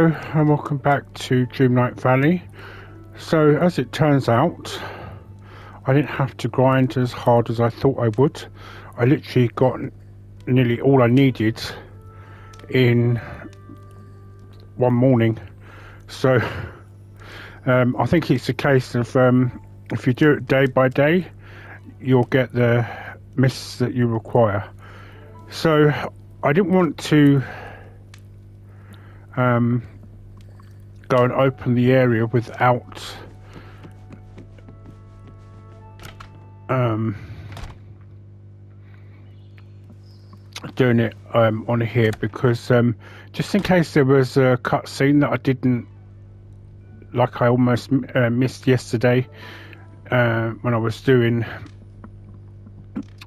Hello and welcome back to Dreamlight Valley. So as it turns out, I didn't have to grind as hard as I thought I would. I literally got nearly all I needed in one morning. So I think it's a case of if you do it day by day, you'll get the mists that you require. So I didn't want to go and open the area without doing it on here, because just in case there was a cutscene that I didn't, like I almost missed yesterday when I was doing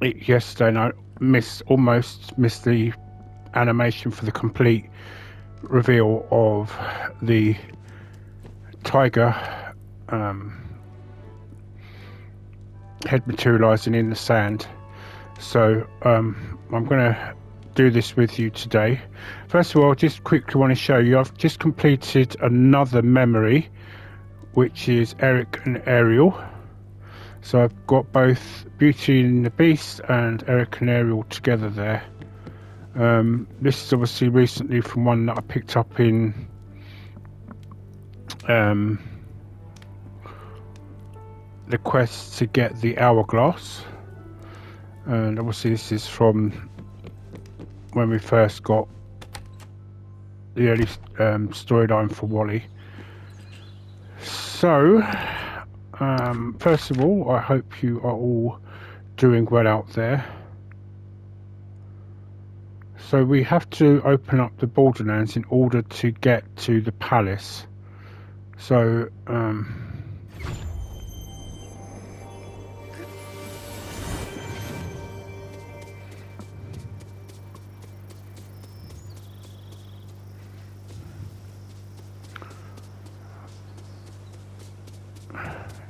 it yesterday, and I almost missed the animation for the complete reveal of the tiger head materializing in the sand. So I'm gonna do this with you today. First of all, I just quickly want to show you I've just completed another memory, which is Eric and Ariel. So I've got both Beauty and the Beast and Eric and Ariel together there. This is obviously recently from one that I picked up in the quest to get the hourglass, and obviously this is from when we first got the early storyline for Wally. So first of all, I hope you are all doing well out there. So we have to open up the Borderlands in order to get to the palace. So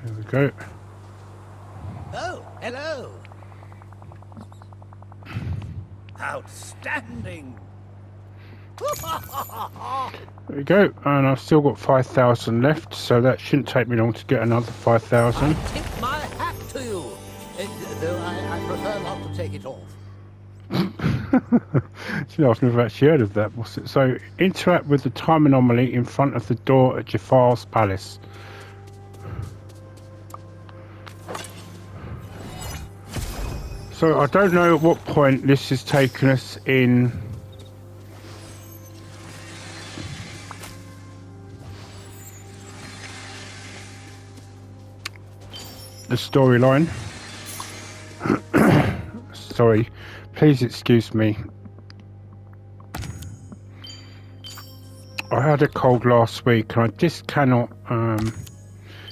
here we go. Oh, hello. Outstanding. There we go, and I've still got 5,000 left, so that shouldn't take me long to get another 5,000. I tip my hat to you, though I prefer not to take it off. See, I've never actually heard of that. What's it? So, interact with the time anomaly in front of the door at Jafar's palace. So I don't know at what point this has taken us in the storyline. Sorry, please excuse me. I had a cold last week and I just cannot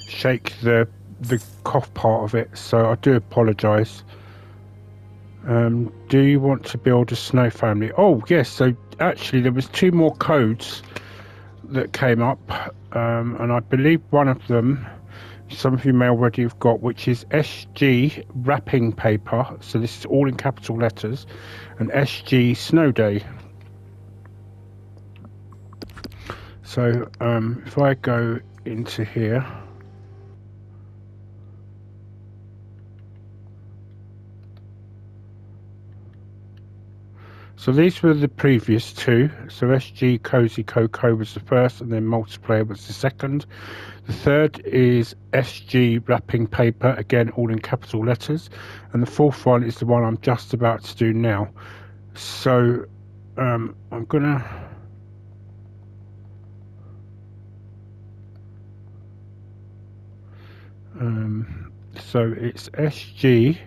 shake the cough part of it, so I do apologise. Do you want to build a snow family? Oh yes, so actually there was 2 more codes that came up, and I believe one of them some of you may already have got, which is SG wrapping paper, so this is all in capital letters, and SG snow day. So if I go into here, so these were the previous 2. So SG Cozy Cocoa was the first, and then multiplayer was the second. The third is SG wrapping paper, again all in capital letters, and the fourth one is the one I'm just about to do now. So I'm gonna so it's SG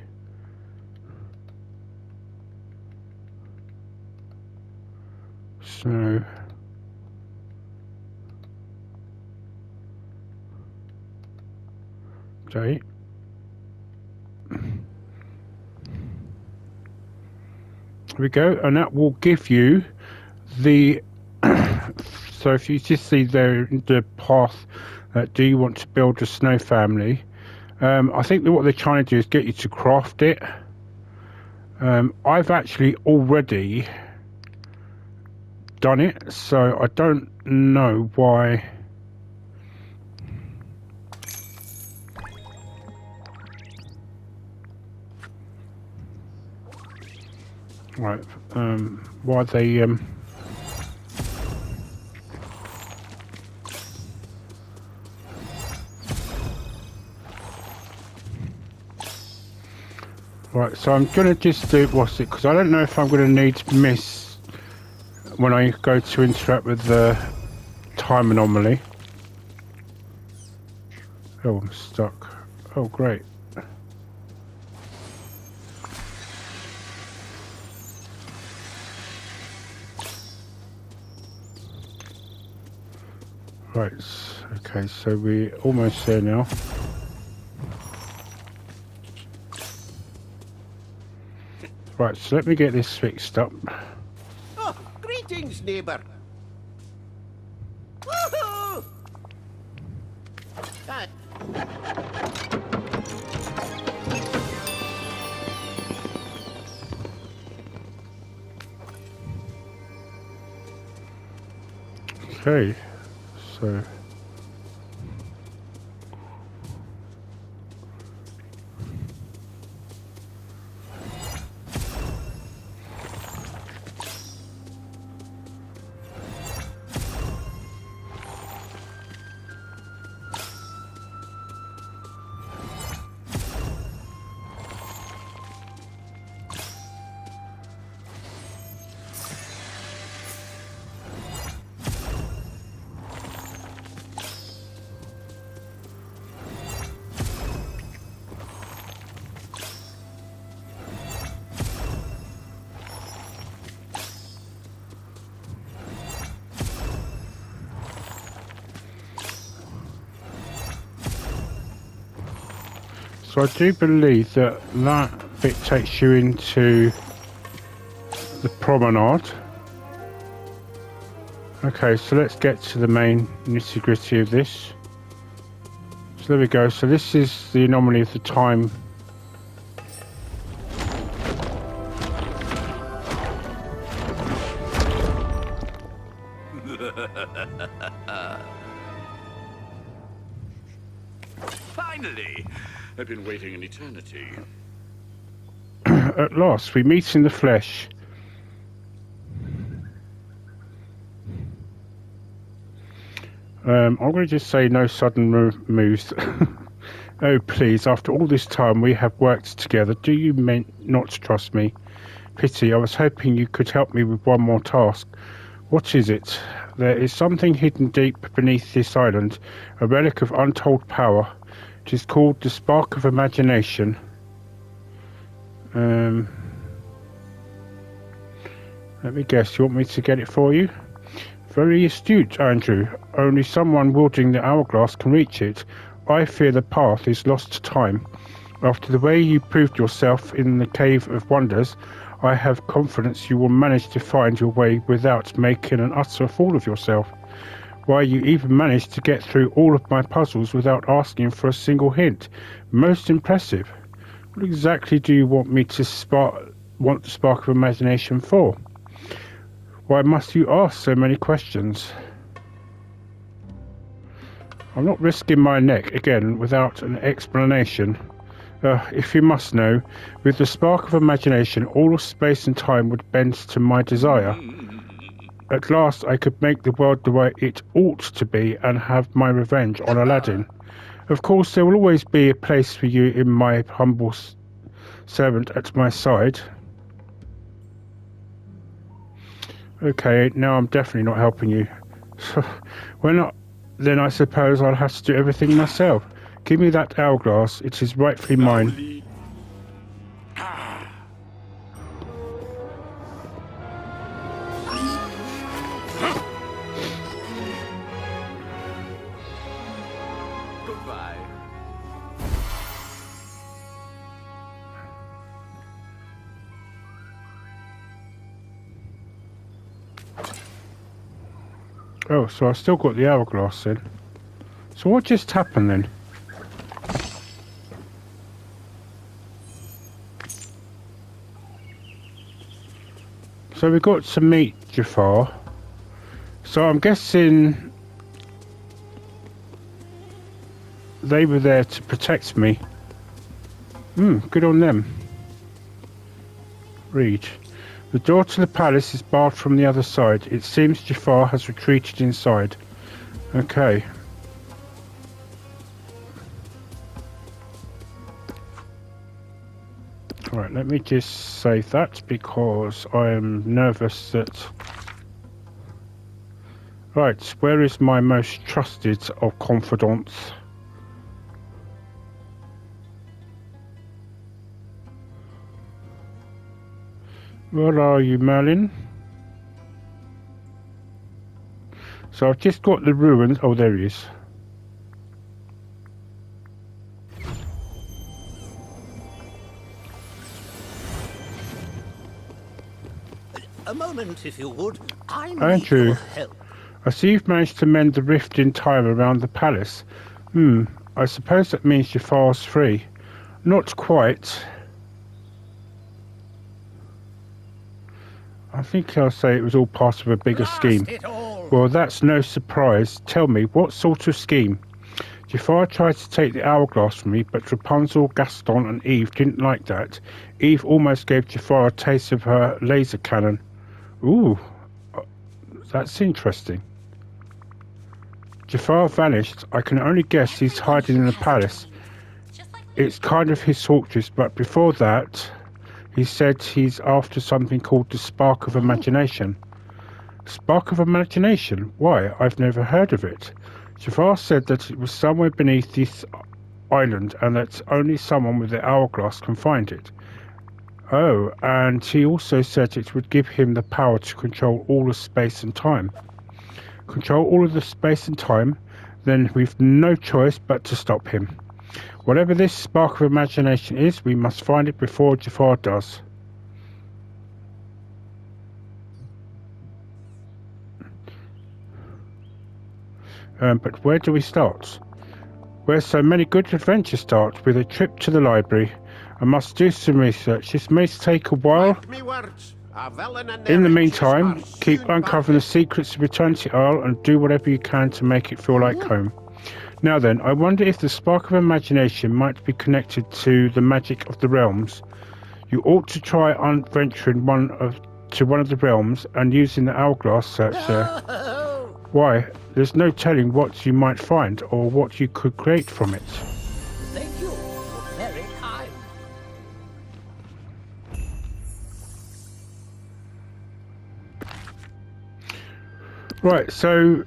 snow day. Here we go, and that will give you the so if you just see there the path, do you want to build a snow family? I think that what they're trying to do is get you to craft it. I've actually already done it, so I don't know why. Right, why they right, so I'm gonna just do what's it, because I don't know if I'm gonna need miss when I go to interact with the time anomaly. Oh, I'm stuck. Oh, great. Right, okay, so we're almost there now. Right, so let me get this fixed up. Oh, greetings, neighbour. Woohoo! Ah, Okay, so I do believe that that bit takes you into the promenade. Okay, so let's get to the main nitty-gritty of this. So there we go. So this is the anomaly of the time. Finally! I've been waiting an eternity. At last, we meet in the flesh. I'm going to just say no sudden moves. Oh, please, after all this time we have worked together, do you not trust me? Pity, I was hoping you could help me with one more task. What is it? There is something hidden deep beneath this island, a relic of untold power. It is called the Spark of Imagination. Let me guess, you want me to get it for you? Very astute, Andrew. Only someone wielding the hourglass can reach it. I fear the path is lost to time. After the way you proved yourself in the Cave of Wonders, I have confidence you will manage to find your way without making an utter fool of yourself. Why, you even managed to get through all of my puzzles without asking for a single hint. Most impressive. What exactly do you want me to want the spark of imagination for? Why must you ask so many questions? I'm not risking my neck again without an explanation. If you must know, with the spark of imagination, all of space and time would bend to my desire. At last I could make the world the way it ought to be and have my revenge on Aladdin. Of course, there will always be a place for you in my humble servant at my side. Okay, now I'm definitely not helping you. When not, then I suppose I'll have to do everything myself. Give me that hourglass, it is rightfully mine. Goodbye. Oh, so I still got the hourglass then. So what just happened then? So we got to meet Jafar. So I'm guessing they were there to protect me. Good on them. Read. The door to the palace is barred from the other side. It seems Jafar has retreated inside. Okay. Right, let me just save that because I am nervous that... Right, where is my most trusted of confidants? Where are you, Merlin? So I've just got the ruins. Oh, there he is. A moment, if you would. I need Andrew, your help. I see you've managed to mend the rift in time around the palace. I suppose that means Jafar's free. Not quite. I think I'll say it was all part of a bigger scheme. Well, that's no surprise. Tell me, what sort of scheme? Jafar tried to take the hourglass from me, but Rapunzel, Gaston and Eve didn't like that. Eve almost gave Jafar a taste of her laser cannon. Ooh, that's interesting. Jafar vanished. I can only guess he's hiding in the palace. It's kind of his fortress, but before that... He said he's after something called the Spark of Imagination. Spark of Imagination? Why? I've never heard of it. Jafar said that it was somewhere beneath this island and that only someone with the hourglass can find it. Oh, and he also said it would give him the power to control all of space and time. Control all of the space and time? Then we've no choice but to stop him. Whatever this spark of imagination is, we must find it before Jafar does. But where do we start? Where so many good adventures start, with a trip to the library. I must do some research. This may take a while. In the meantime, keep uncovering the secrets of Eternity Isle and do whatever you can to make it feel like home. Now then, I wonder if the spark of imagination might be connected to the magic of the realms. You ought to try venturing to one of the realms and using the hourglass search there. Why? There's no telling what you might find or what you could create from it. Thank you. Very kind. Right, so...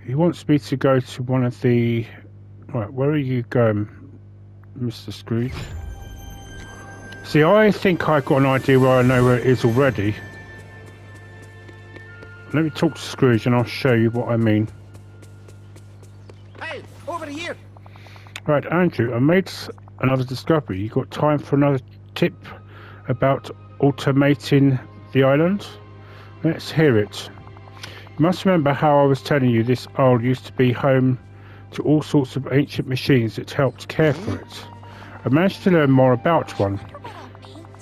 He wants me to go to one of the... Right, where are you going, Mr. Scrooge? See, I think I've got an idea where I know where it is already. Let me talk to Scrooge and I'll show you what I mean. Hey, over here. Right, Andrew, I made another discovery. You got time for another tip about automating the island? Let's hear it. You must remember how I was telling you this isle used to be home to all sorts of ancient machines that helped care for it. I managed to learn more about one.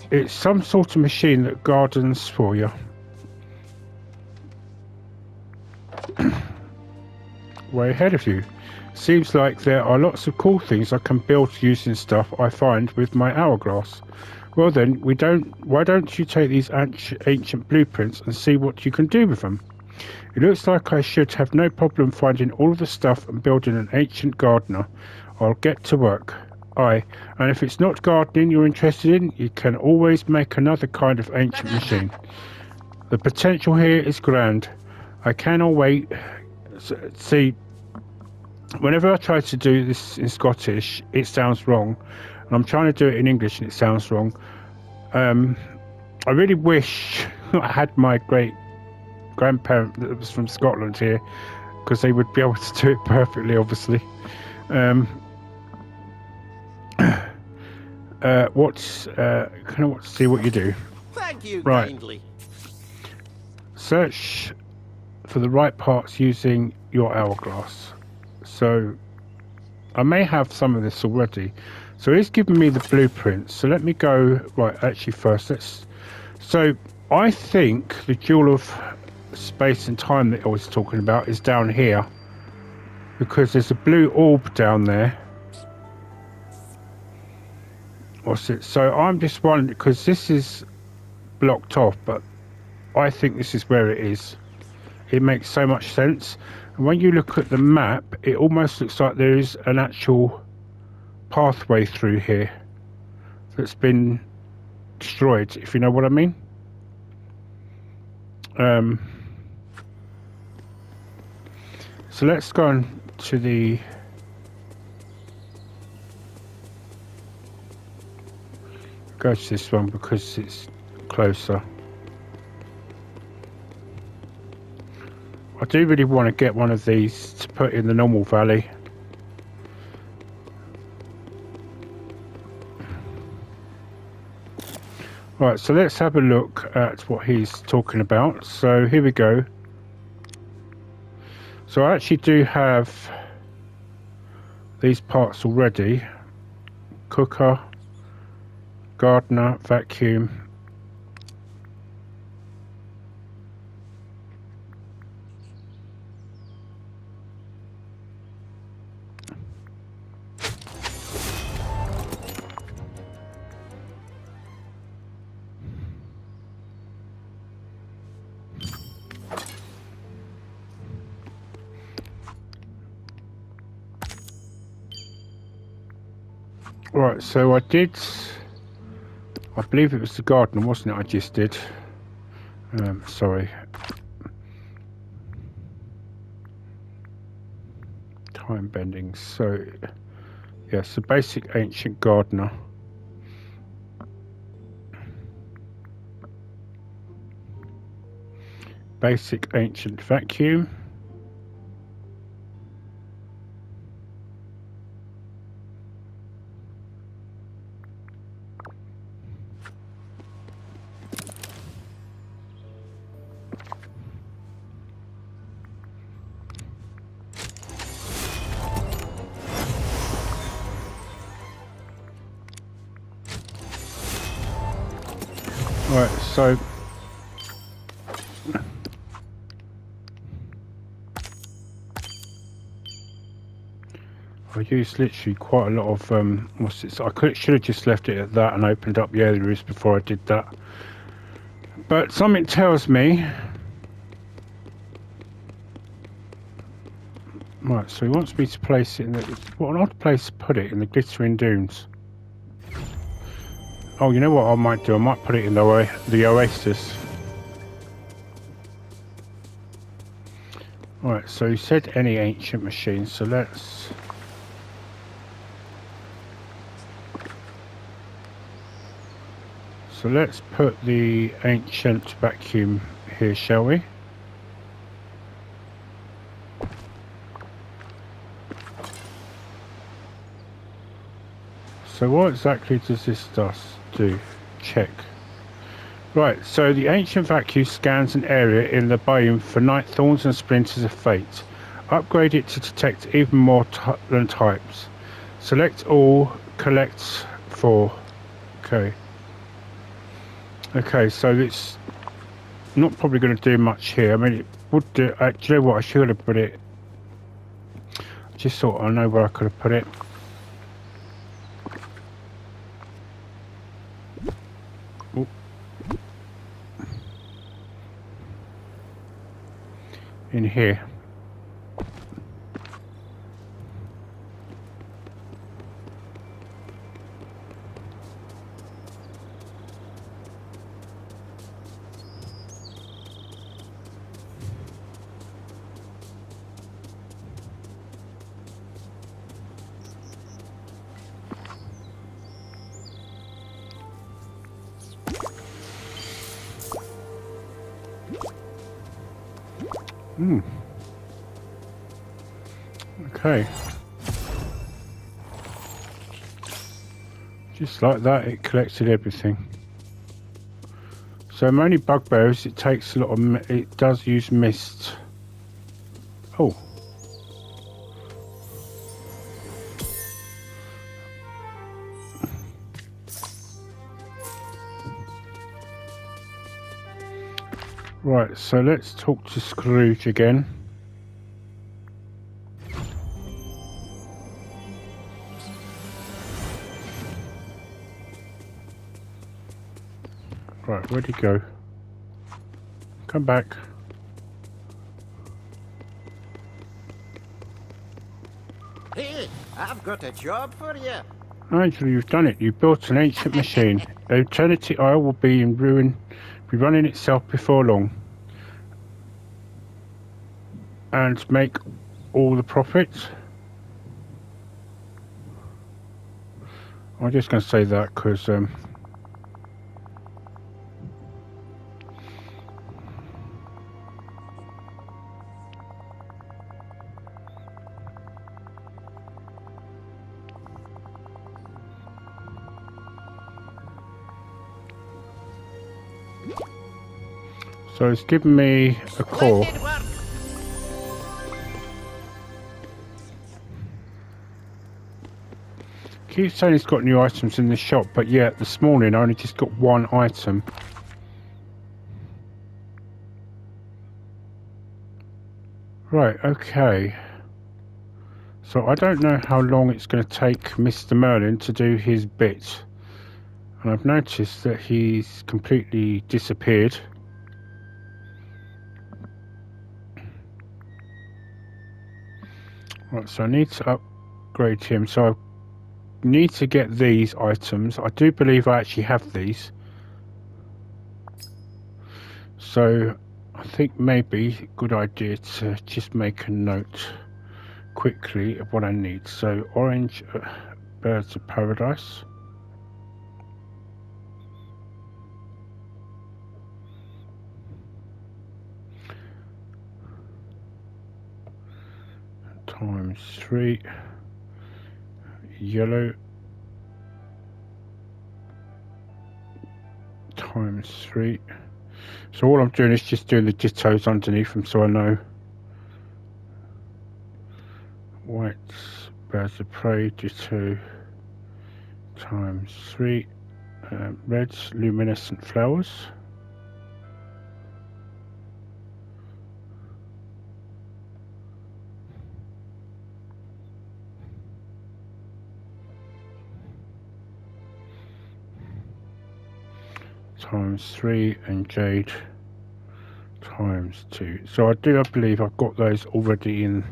It's some sort of machine that gardens for you. Way ahead of you. Seems like there are lots of cool things I can build using stuff I find with my hourglass. Well then, why don't you take these ancient blueprints and see what you can do with them? It looks like I should have no problem finding all of the stuff and building an ancient gardener. I'll get to work. Aye, and if it's not gardening you're interested in, you can always make another kind of ancient machine. The potential here is grand. I cannot wait. See, whenever I try to do this in Scottish, it sounds wrong. And I'm trying to do it in English and it sounds wrong. I really wish I had my great grandparent that was from Scotland here, because they would be able to do it perfectly, obviously. Can I see what you do? Thank you Right. kindly. Search for the right parts using your hourglass. So I may have some of this already. So it's giving me the blueprint. So let me go, right, actually first, so I think the jewel of space and time that I was talking about is down here. Because there's a blue orb down there. What's it? So I'm just wondering, because this is blocked off, but I think this is where it is. It makes so much sense. And when you look at the map, it almost looks like there is an actual pathway through here that's been destroyed, if you know what I mean. So let's go on to the go to this one because it's closer. I do really want to get one of these to put in the normal valley. Right, so let's have a look at what he's talking about. So here we go. So I actually do have these parts already. Cooker, gardener, vacuum. Right, so I believe it was the gardener, wasn't it? I just did. Sorry. Time bending. So, yeah, so basic ancient gardener. Basic ancient vacuum. Right, so I used literally quite a lot of what's it? So I should have just left it at that and opened up the areas before I did that. But something tells me. Right, so he wants me to place it in the. What an odd place to put it in the glittering dunes. Oh, you know what I might do? I might put it in the oasis. Right, so he said any ancient machine, so let's. So let's put the ancient vacuum here, shall we? So what exactly does this do? Check. Right, so the ancient vacuum scans an area in the biome for night thorns and splinters of fate. Upgrade it to detect even more than types. Select all, collect 4. Okay. Okay, so it's not probably going to do much here. I mean, it would do. Do you know what? I should have put it. I just thought I know where I could have put it. Ooh. In here. Okay. Just like that, it collected everything. So my only bugbear is it takes a lot of. It does use mist. Oh. Right, so let's talk to Scrooge again. Right, where'd he go? Come back. Hey, I've got a job for you. Angela, you've done it. You built an ancient machine. Eternity Isle will be in ruin, be running itself before long. And make all the profits. I'm just going to say that because so it's given me a call. Splendid work. Keeps saying it's got new items in the shop, but yeah, this morning I only just got one item. Right, okay. So I don't know how long it's going to take Mr. Merlin to do his bit. And I've noticed that he's completely disappeared. Right, so I need to upgrade him. So I need to get these items. I do believe I actually have these. So I think maybe a good idea to just make a note quickly of what I need. So orange birds of paradise. Times 3. Yellow times 3. So all I'm doing is just doing the dittos underneath them so I know. White birds of prey, ditto times 3. Reds, luminescent flowers. Times 3 and jade times 2. So I believe I've got those already in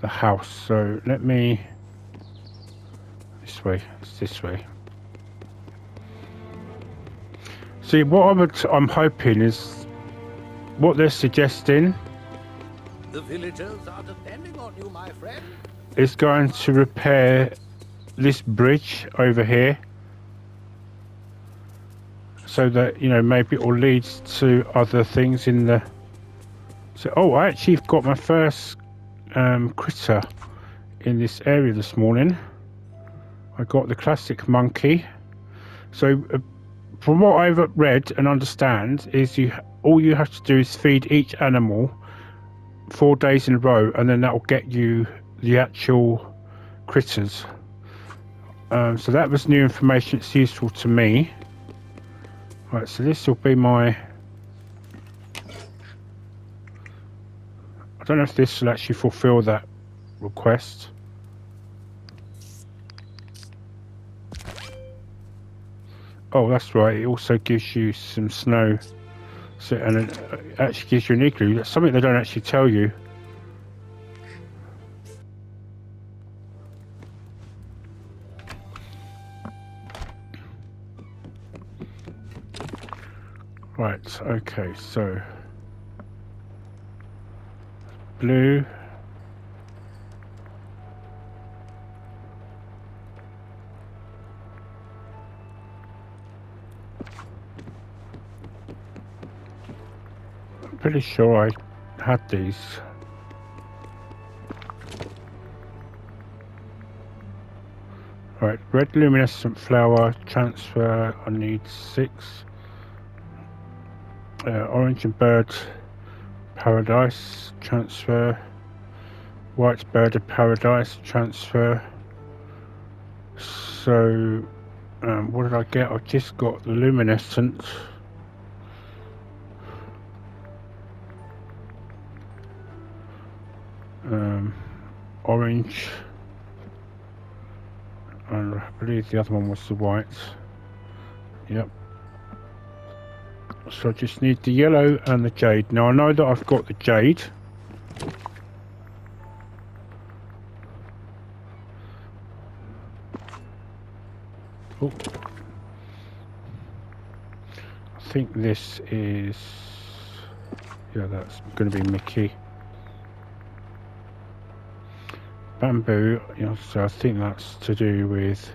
the house. So let me this way. It's this way. See, what I'm hoping is what they're suggesting. The villagers are depending on you, my friend. Is going to repair this bridge over here. So that, you know, maybe it will lead to other things in the... So, oh, I actually got my first critter in this area this morning. I got the classic monkey. So, from what I've read and understand, is all you have to do is feed each animal 4 days in a row, and then that will get you the actual critters. So that was new information. It's useful to me. Right, so this will be my... I don't know if this will actually fulfill that request. Oh, that's right. It also gives you some snow. So, and it actually gives you an igloo. That's something they don't actually tell you. Right, okay, so blue, I'm pretty sure I had these. Right, red luminescent flower transfer, I need 6. Orange and bird paradise transfer. White bird of paradise transfer. So what did I get? I just got the luminescent. orange. And I believe the other one was the white. Yep. So I just need the yellow and the jade. Now I know that I've got the jade. Oh. I think this is... yeah, that's going to be Mickey. Bamboo, you know, so I think that's to do with...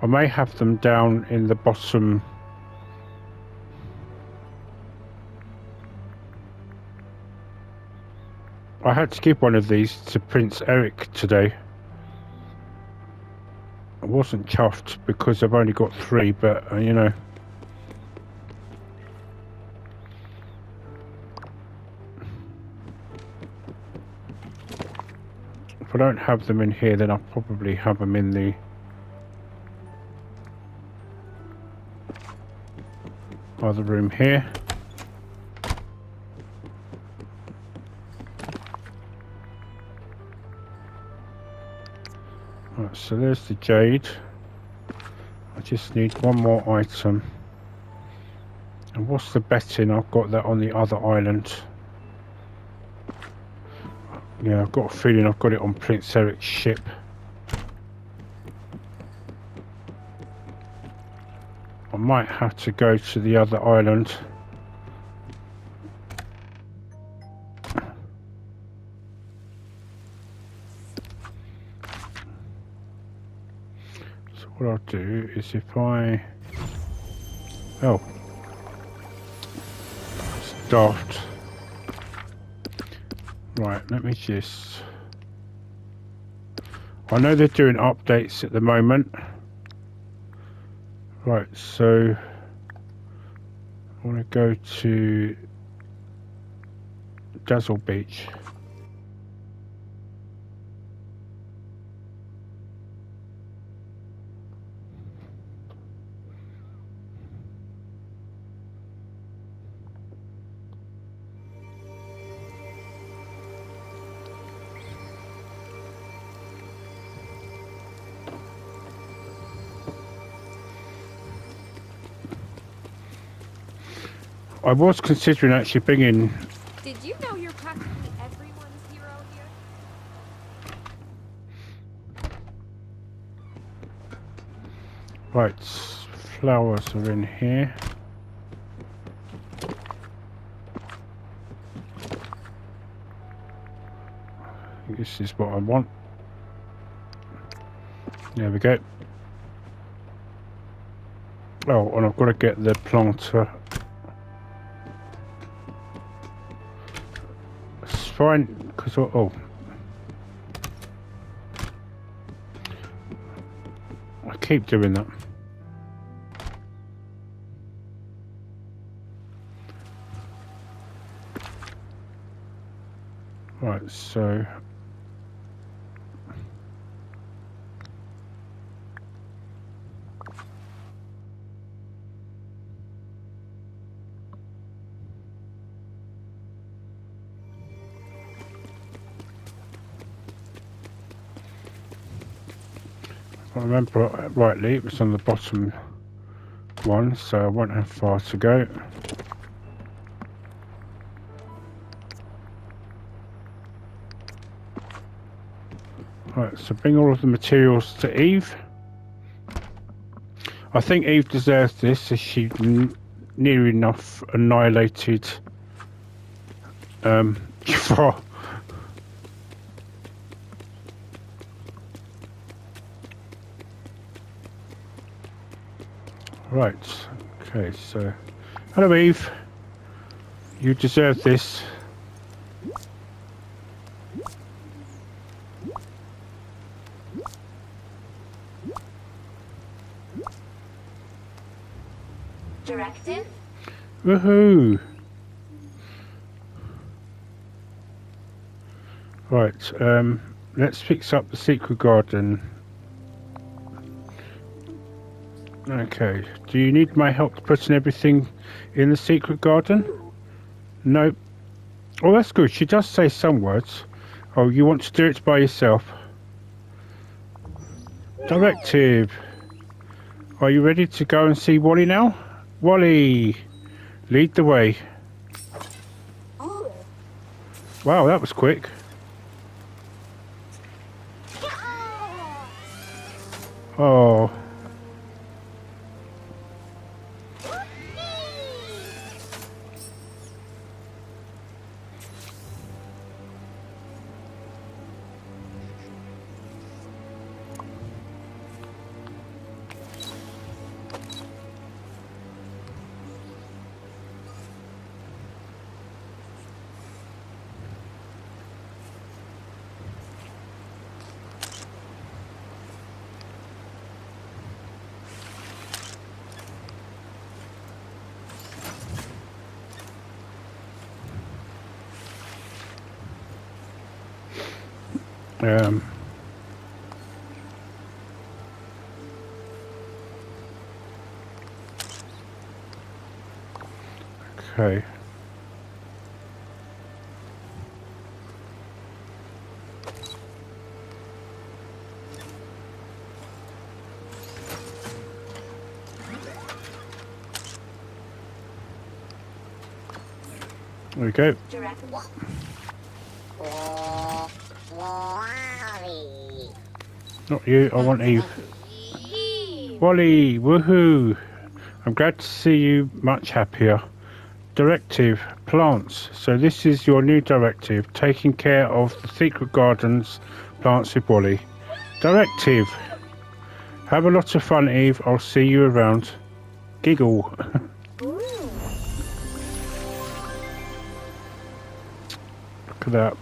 I may have them down in the bottom. I had to give one of these to Prince Eric today. I wasn't chuffed because I've only got 3, but you know. If I don't have them in here, then I'll probably have them in the other room here. Right, so there's the jade. I just need one more item. And what's the betting? I've got that on the other island. Yeah, I've got a feeling I've got it on Prince Eric's ship. I might have to go to the other island. So what I'll do is if I... oh. It's daft. Right, let me just... I know they're doing updates at the moment. Right, so I want to go to Dazzle Beach. I was considering actually bringing... Did you know you're practically everyone's hero here? Right, flowers are in here. This is what I want. There we go. Oh, and I've got to get the planter. It's fine, because... oh. I keep doing that. Right, so... if I remember rightly, it was on the bottom one, so I won't have far to go. Right, so bring all of the materials to Eve. I think Eve deserves this, as she near enough annihilated Jafar. Right, okay, so hello Eve, you deserve this. Directive? Woohoo! Right, let's fix up the secret garden. Okay, do you need my help putting everything in the secret garden? Nope. Oh, that's good. She does say some words. Oh, you want to do it by yourself? Directive. Are you ready to go and see Wally now? Wally, lead the way. Wow, that was quick. Oh. Okay. There we go. Not you, I want Eve. Wally, woohoo! I'm glad to see you much happier. Directive, plants. So this is your new directive, taking care of the secret gardens plants with Wally. Directive, have a lot of fun, Eve. I'll see you around. Giggle. Look at that.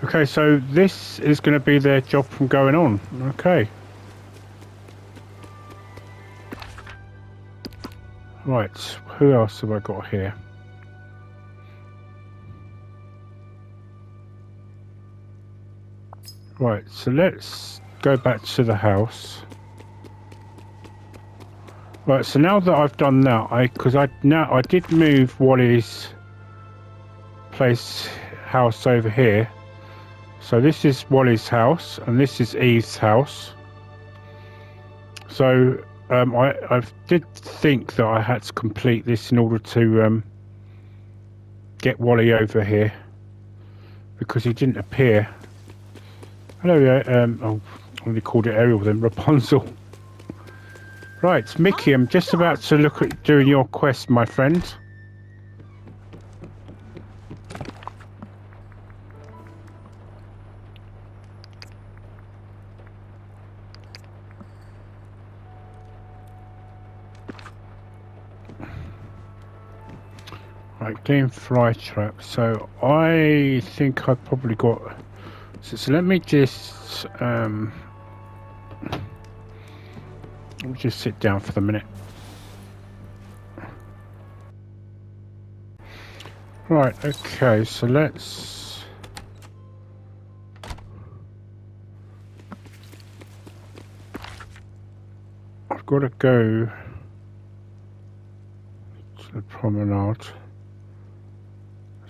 Okay, so this is going to be their job from going on. Okay. Right, who else have I got here? Right, so let's go back to the house. Right, so now that I've done that, I did move Wally's house over here. So this is Wally's house, and this is Eve's house. So I did think that I had to complete this in order to get Wally over here, because he didn't appear. Hello, I only called it Ariel then, Rapunzel. Right, Mickey, I'm just about to look at doing your quest, my friend. Right, game fly trap. So I think I've probably got. So let me just sit down for the minute. Right. Okay. So let's. I've got to go to the promenade.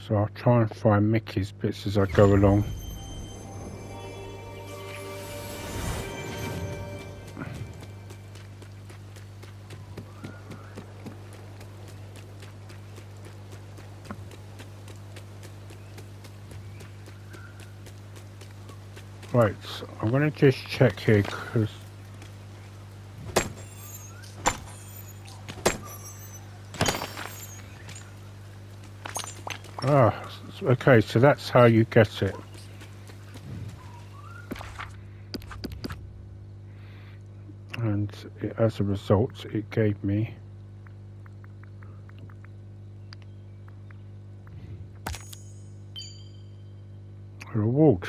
So I'll try and find Mickey's bits as I go along. Right, so I'm going to just check here because okay, so that's how you get it. And as a result, it gave me a reward.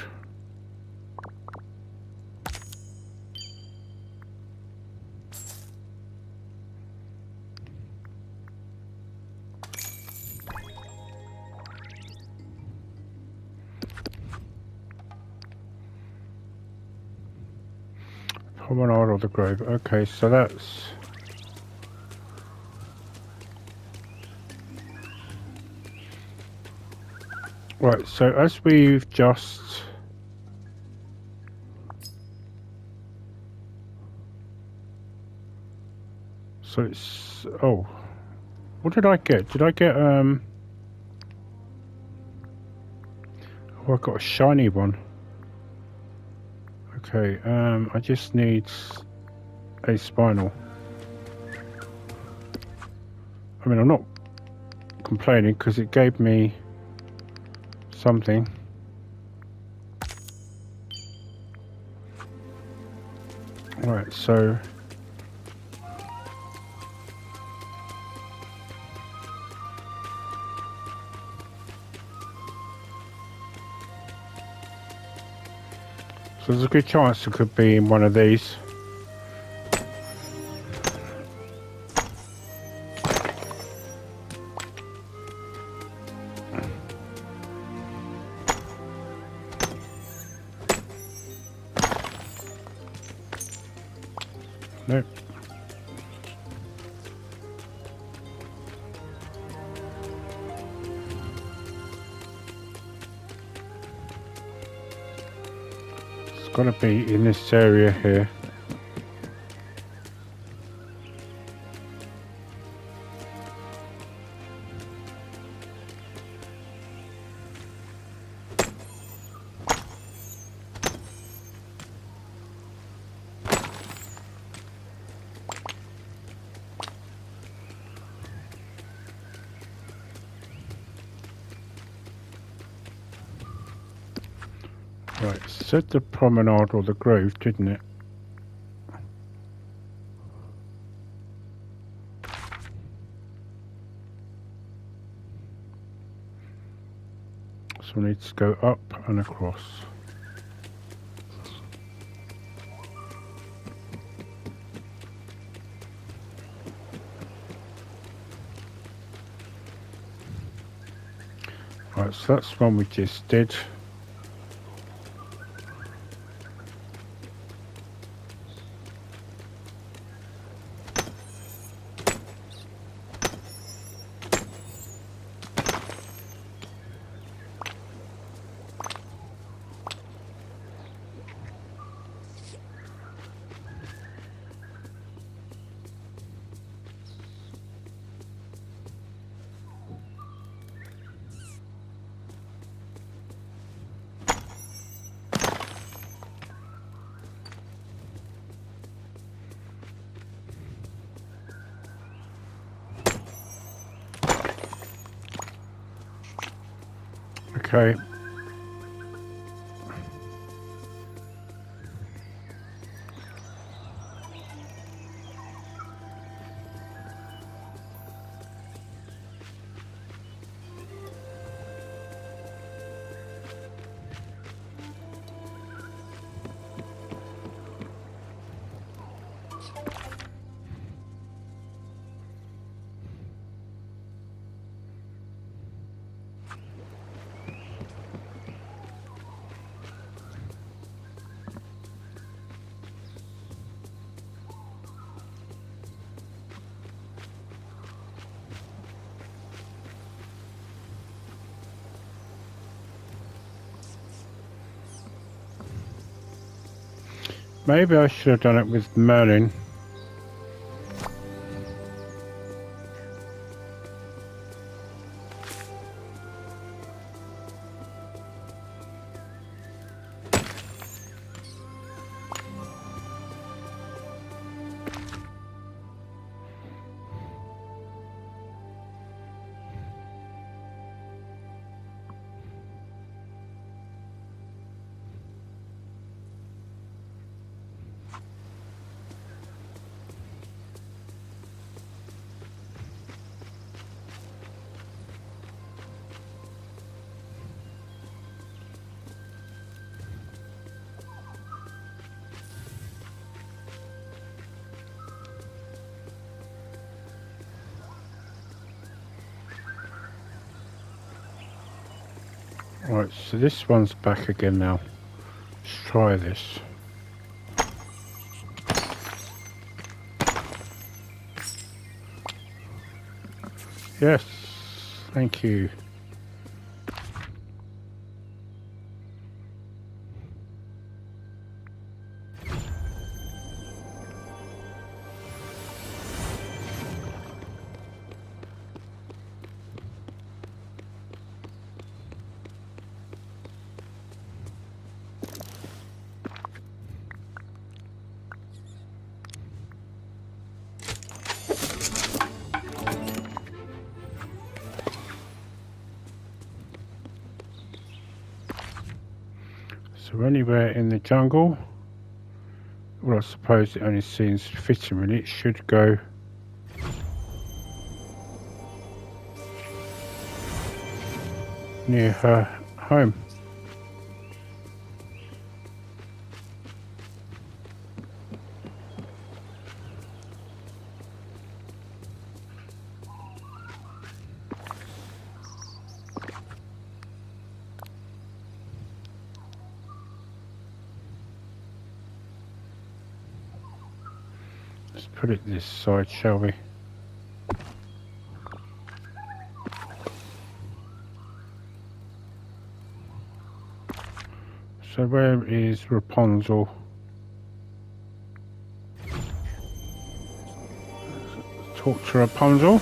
Promenade of the Grove. Okay, so that's Right, so as we've just... So it's... Oh. What did I get? Did I get, Oh, I got a shiny one. Okay, I just need a spinal. I mean, I'm not complaining because it gave me something. Right, so... So there's a good chance it could be in one of these. Nope. It's got to be in this area here. Right, it said the promenade or the grove, didn't it? So we need to go up and across. Right, so that's one we just did. Okay. Maybe I should have done it with Merlin. Right, so this one's back again now. Let's try this. Yes, thank you. So anywhere in the jungle. Well, I suppose it only seems fitting really. It should go near her home. Let's put it this side, shall we? So where is Rapunzel? Talk to Rapunzel.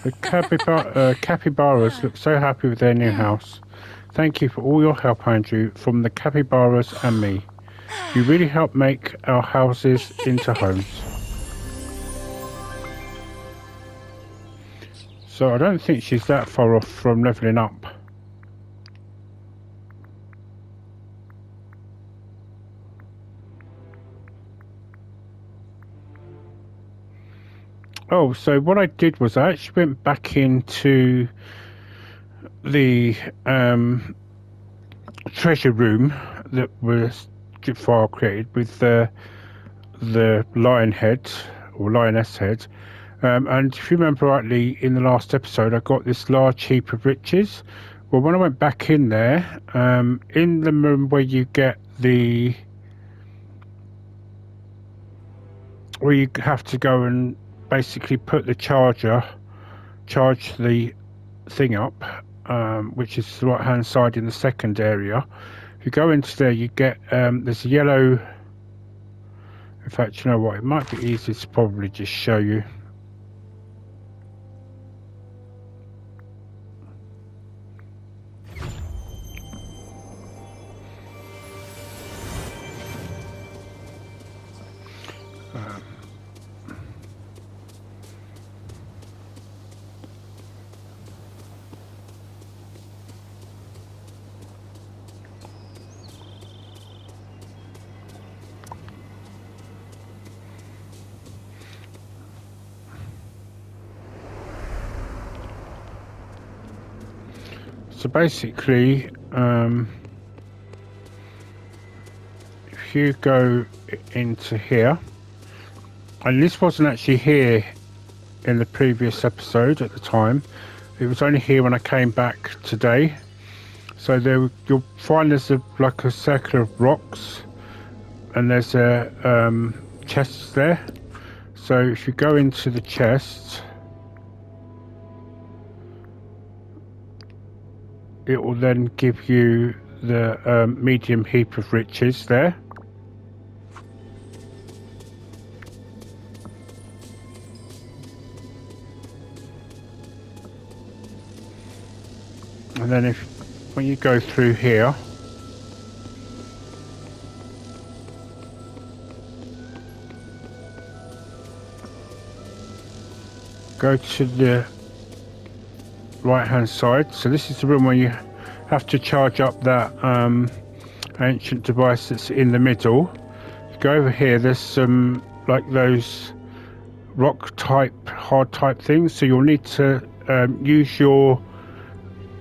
The capybaras look so happy with their new house. Thank you for all your help, Andrew, from the capybaras and me. You really help make our houses into homes. So I don't think she's that far off from leveling up. Oh, so what I did was I actually went back into the treasure room that was Jafar created with the lion head or lioness head, and if you remember rightly, in the last episode I got this large heap of riches. Well, when I went back in there, in the room where you get the where you have to go and basically put the charge the thing up, which is the right hand side in the second area. If you go into there, you get there's a yellow. In fact, you know what, it might be easier to probably just show you. So basically, if you go into here, and this wasn't actually here in the previous episode at the time, it was only here when I came back today. So there you'll find there's like a circle of rocks, and there's a chest there. So if you go into the chest, it will then give you the medium heap of riches there. And then when you go through here, go to the right hand side. So this is the room where you have to charge up that ancient device that's in the middle. You go over here, there's some like those rock type, hard type things, so you'll need to use your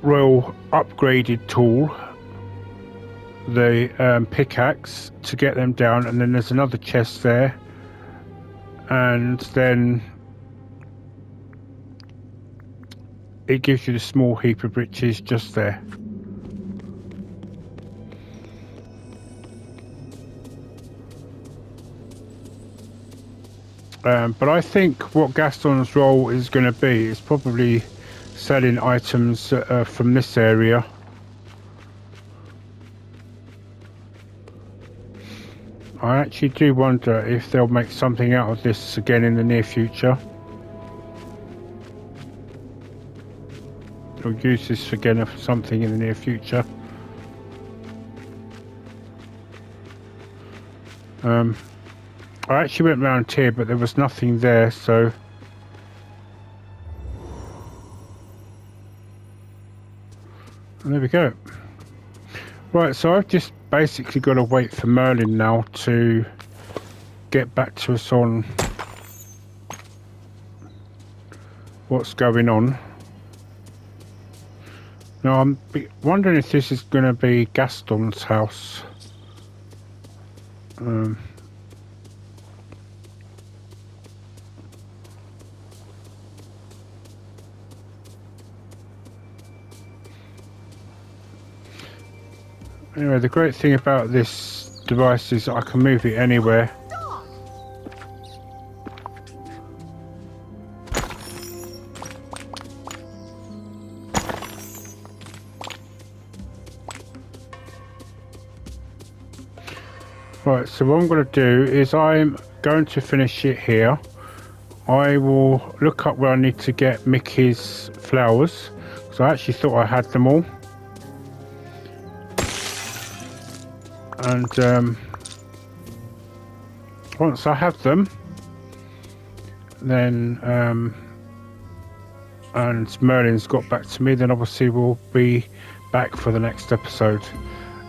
royal upgraded tool, the pickaxe, to get them down. And then there's another chest there, and then it gives you the small heap of riches just there. But I think what Gaston's role is going to be is probably selling items from this area. I actually do wonder if they'll make something out of this again in the near future. They'll use this again for something in the near future. I actually went round here, but there was nothing there, so And there we go. Right, so I've just basically got to wait for Merlin now to get back to us on what's going on. Now I'm wondering if this is going to be Gaston's house. Anyway, the great thing about this device is I can move it anywhere. Right, so what I'm going to do is I'm going to finish it here. I will look up where I need to get Mickey's flowers, because I actually thought I had them all. And once I have them, then and Merlin's got back to me, then obviously we'll be back for the next episode.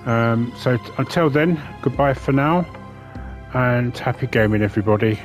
So until then, goodbye for now, and happy gaming everybody.